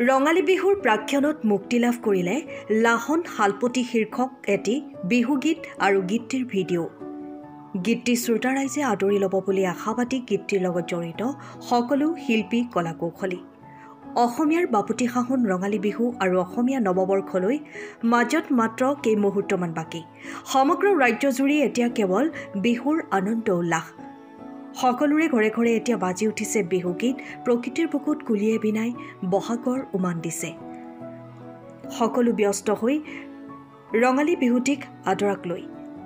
ৰঙালী বিহুৰ প্ৰাক্ষণত মুক্তি লাভ কৰিলে লাহন শালপতি শীৰ্ষক এটি বিহুগীত আৰু গীতটিৰ ভিডিঅ'। গীতটি শ্ৰোতা ৰাইজে আদৰি ল'ব বুলি আশাবাদী গীতটিৰ লগত জড়িত সকলো শিল্পী কলাকৌশলী। অসমীয়াৰ বাপুতি-সাহোন ৰঙালী বিহু আৰু অসমীয়া নৱবৰ্ষলৈ মাজত মাত্ৰ কেইমুহূৰ্তমান বাকী। সমগ্ৰ ৰাজ্যজুৰি এতিয়া কেৱল বিহুৰ আনন্দ উল্লাস। সকলোৰে ঘৰে ঘৰে এতিয়া বাজি উঠিছে বিহুগীত, প্ৰকৃতিৰ বুকুত কুলিয়ে বিনাই বহাগৰ উমান দিছে। সকলো ব্যস্ত হৈ ৰঙালী বিহুটিক আদৰাক লৈ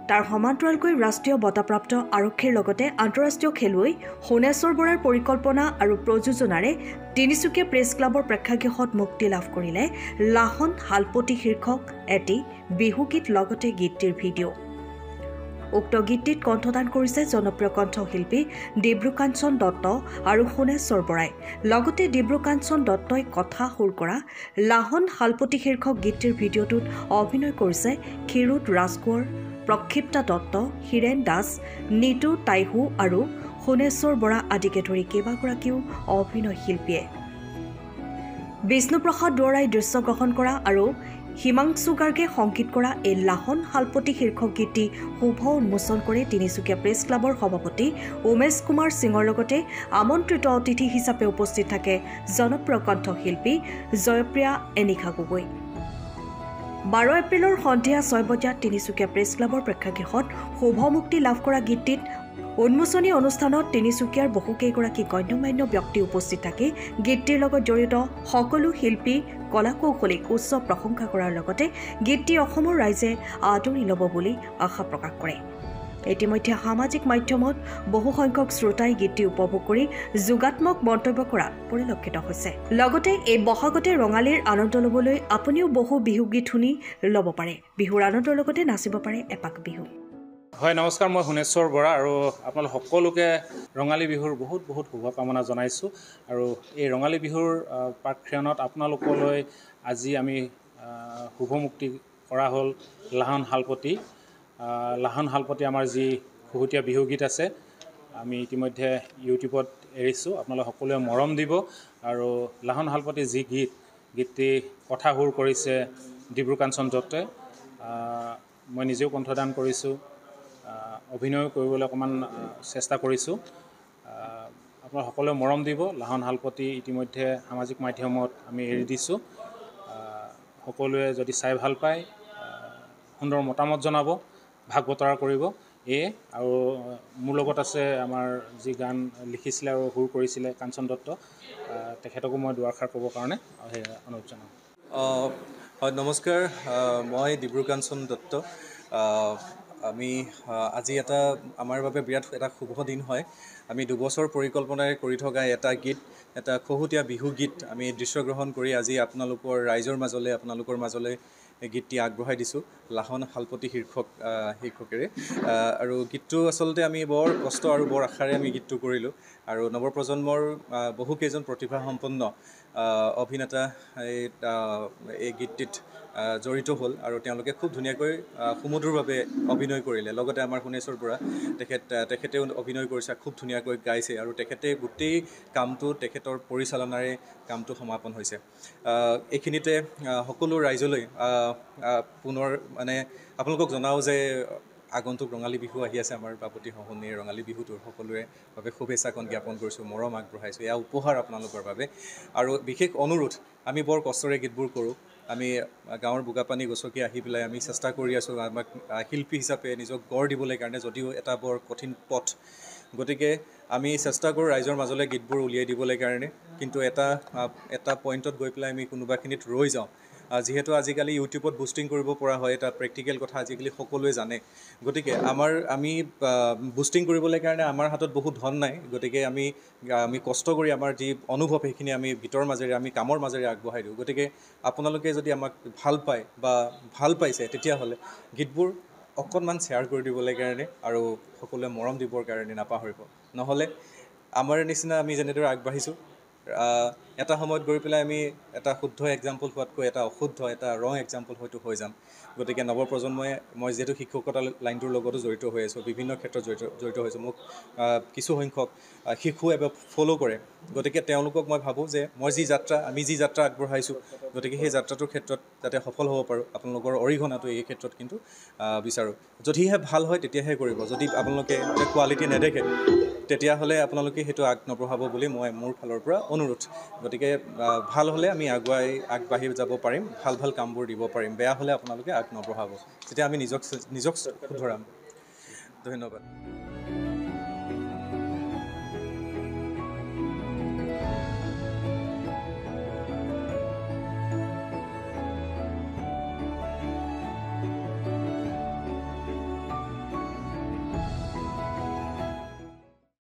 তাৰ সমান্তৰালকৈ ৰাষ্ট্ৰীয় বঁটাপ্ৰাপ্ত আৰক্ষীৰ লগতে আন্তঃৰাষ্ট্ৰীয় খেলুৱৈ সোণেশ্বৰ বৰাৰ পৰিকল্পনা আৰু প্ৰযোজনাৰে তিনিচুকীয়া প্ৰেছ ক্লাবৰ প্ৰেক্ষাগৃহত মুক্তি লাভ কৰিলে লাহন শালপতি শীৰ্ষক এটি বিহুগীত লগতে গীতটিৰ ভিডিঅ'। উক্ত গীতটিত কণ্ঠদান কৰিছে জনপ্ৰিয় কণ্ঠশিল্পী ডিব্ৰুকাঞ্চন দত্ত আৰু সোণেশ্বৰ বৰাই। লগতে ডিব্ৰুকাঞ্চন দত্তই কথা সুৰ কৰা লাহন শালপতি শীৰ্ষক গীতটিৰ ভিডিঅ'টোত অভিনয় কৰিছে ক্ষীৰোদ ৰাজকোঁৱৰ, প্ৰক্ষিপ্তা দত্ত, হীৰেণ দাস, নীতু তাইহু আৰু সোণেশ্বৰ বৰা আদিকে ধৰি কেইবাগৰাকীও অভিনয় শিল্পীয়ে। বিষ্ণুপ্ৰসাদ দুৱৰাই দৃশ্যগ্ৰহণ কৰা আৰু হিমাংশু গাৰ্গে সংগীত কৰা এই লাহন শালপতি শীৰ্ষক গীতটি শুভ উন্মোচন কৰে তিনিচুকীয়া প্ৰেছ ক্লাবৰ সভাপতি উমেশ কুমাৰ সিঙৰ লগতে আমন্ত্ৰিত অতিথি হিচাপে উপস্থিত থাকে জনপ্ৰিয় কণ্ঠশিল্পী জয়প্ৰিয়া এনিশা গগৈ। 12 এপ্ৰিলৰ সন্ধিয়া 6 বজাত তিনিচুকীয়া প্ৰেছ ক্লাবৰ প্ৰেক্ষাগৃহত শুভ মুক্তি লাভ কৰা গীতটিত উন্মোচনী অনুষ্ঠানত তিনিচুকীয়াৰ বহুকেইগৰাকী গণ্যমান্য ব্যক্তি উপস্থিত থাকি গীতটিৰ লগত জড়িত সকলো শিল্পী কলাকৌশলীক উচ্চ প্ৰশংসা কৰাৰ লগতে গীতটি অসমৰ ৰাইজে আদৰি ল'ব বুলি আশা প্ৰকাশ কৰে। ইতিমধ্যে সামাজিক মাধ্যমত বহুসংখ্যক শ্ৰোতাই গীতটি উপভোগ কৰি যোগাত্মক মন্তব্য কৰা পৰিলক্ষিত হৈছে। লগতে এই বহাগতে ৰঙালীৰ আনন্দ ল'বলৈ আপুনিও বহু বিহুগীত শুনি ল'ব পাৰে। বিহুৰ আনন্দৰ লগতে নাচিব পাৰে এপাক বিহু। হয়, নমস্কাৰ। মই সোণেশ্বৰ বৰা আৰু আপোনালোক সকলোকে ৰঙালী বিহুৰ বহুত বহুত শুভকামনা জনাইছোঁ। আৰু এই ৰঙালী বিহুৰ প্ৰাক্ষণত আপোনালোকলৈ আজি আমি শুভমুক্তি কৰা হ'ল লাহন শালপতি। লাহন শালপতি আমাৰ যি খুহুতীয়া বিহুগীত আছে, আমি ইতিমধ্যে ইউটিউবত এৰিছোঁ। আপোনালোকে সকলোৱে মৰম দিব। আৰু লাহন শালপতি যি গীতটি কথা সুৰ কৰিছে ডিব্ৰুকাঞ্চন দত্তই। মই নিজেও কণ্ঠদান কৰিছোঁ, অভিনয় কৰিবলৈ অকণমান চেষ্টা কৰিছোঁ। আপোনালোকে সকলোৱে মৰম দিব। লাহন শালপতি ইতিমধ্যে সামাজিক মাধ্যমত আমি এৰি দিছোঁ। সকলোৱে যদি চাই ভাল পায় সুন্দৰ মতামত জনাব, ভাগ বতৰা কৰিব। আৰু মোৰ লগত আছে আমাৰ যি গান লিখিছিলে আৰু সুৰ কৰিছিলে কাঞ্চন দত্ত, তেখেতকো মই দুআষাৰ ক'বৰ কাৰণে অনুৰোধ জনাওঁ। হয়, নমস্কাৰ। মই ডিব্ৰুকাঞ্চন দত্ত। আমি আজি আমাৰ বাবে বিৰাট এটা শুভ দিন হয়। আমি 2 বছৰ পৰিকল্পনাৰে কৰি থকা এটা খুহুতীয়া বিহুগীত আমি দৃশ্যগ্ৰহণ কৰি আজি আপোনালোকৰ মাজলৈ এই গীতটি আগবঢ়াই দিছোঁ লাহন শালপতি শীৰ্ষকেৰে। আৰু গীতটো আচলতে আমি বৰ কষ্ট আৰু বৰ আশাৰে আমি গীতটো কৰিলোঁ। আৰু নৱপ্ৰজন্মৰ বহুকেইজন প্ৰতিভাসম্পন্ন অভিনেতা এই গীতটিত জড়িত হ'ল আৰু তেওঁলোকে খুব ধুনীয়াকৈ সুমধুৰভাৱে অভিনয় কৰিলে। লগতে আমাৰ সোণেশ্বৰ বৰা তেখেতেও অভিনয় কৰিছে, খুব ধুনীয়াকৈ গাইছে আৰু তেখেতে গোটেই কামটো তেখেতৰ পৰিচালনাৰে কামটো সমাপন হৈছে। এইখিনিতে সকলো ৰাইজলৈ পুনৰ আপোনালোকক জনাওঁ যে আগন্তুক ৰঙালী বিহু আহি আছে। আমাৰ বাপুতি-সাহোন এই ৰঙালী বিহুটোৰ সকলোৰে বাবে শুভেচ্ছাকণ জ্ঞাপন কৰিছোঁ, মৰম আগবঢ়াইছোঁ। এয়া উপহাৰ আপোনালোকৰ বাবে। আৰু বিশেষ অনুৰোধ, আমি বৰ কষ্টৰে গীতবোৰ কৰোঁ। আমি গাঁৱৰ বোকাপানী গছকি আহি পেলাই আমি চেষ্টা কৰি আছোঁ আমাক শিল্পী হিচাপে নিজক গঢ় দিবলৈ কাৰণে, যদিও এটা বৰ কঠিন পথ। গতিকে আমি চেষ্টা কৰোঁ ৰাইজৰ মাজলৈ গীতবোৰ উলিয়াই দিবলৈ কাৰণে, কিন্তু এটা পইণ্টত গৈ পেলাই আমি কোনোবাখিনিত ৰৈ যাওঁ। যিহেতু আজিকালি ইউটিউবত বুষ্টিং কৰিব পৰা হয়, এটা প্ৰেক্টিকেল কথা আজিকালি সকলোৱে জানে। গতিকে আমি বুষ্টিং কৰিবলৈ কাৰণে আমাৰ হাতত বহুত ধন নাই। গতিকে আমি কষ্ট কৰি আমাৰ যি অনুভৱ সেইখিনি আমি গীতৰ মাজেৰে, আমি কামৰ মাজেৰে আগবঢ়াই দিওঁ। গতিকে আপোনালোকে যদি আমাক ভাল পায় বা ভাল পাইছে, তেতিয়াহ'লে গীতবোৰ অকণমান শ্বেয়াৰ কৰি দিবলৈ কাৰণে আৰু সকলোৱে মৰম দিবৰ কাৰণে নাপাহৰিব। নহ'লে আমাৰ নিচিনা আমি যেনেদৰে আগবাঢ়িছোঁ এটা সময়ত গৈ পেলাই আমি এটা শুদ্ধ এক্সাম্পল হোৱাতকৈ এটা অশুদ্ধ এটা ৰং এক্সাম্পল হয়তো হৈ যাম গতিকে নৱপ্ৰজন্মই মই যিহেতু শিক্ষকতা লাইনটোৰ লগতো জড়িত হৈ আছোঁ বিভিন্ন ক্ষেত্ৰত জড়িত হৈছোঁ মোক কিছু সংখ্যক শিশুৱে ফ'ল' কৰে গতিকে তেওঁলোকক মই ভাবোঁ যে আমি যি যাত্ৰা আগবঢ়াইছোঁ গতিকে সেই যাত্ৰাটোৰ ক্ষেত্ৰত যাতে সফল হ'ব পাৰোঁ আপোনালোকৰ অৰিহণাটো এই ক্ষেত্ৰত কিন্তু বিচাৰোঁ যদিহে ভাল হয় তেতিয়াহে কৰিব যদি আপোনালোকে কোৱালিটি নেদেখে তেতিয়াহ'লে আপোনালোকে সেইটো নবঢ়াব বুলি মই মোৰ ফালৰ পৰা অনুৰোধ গতিকে ভাল হ'লে আমি আগবাঢ়ি যাব পাৰিম ভাল কামবোৰ দিব পাৰিম বেয়া হ'লে আপোনালোকে নবঢ়াব তেতিয়া আমি নিজক শুধৰাম ধন্যবাদ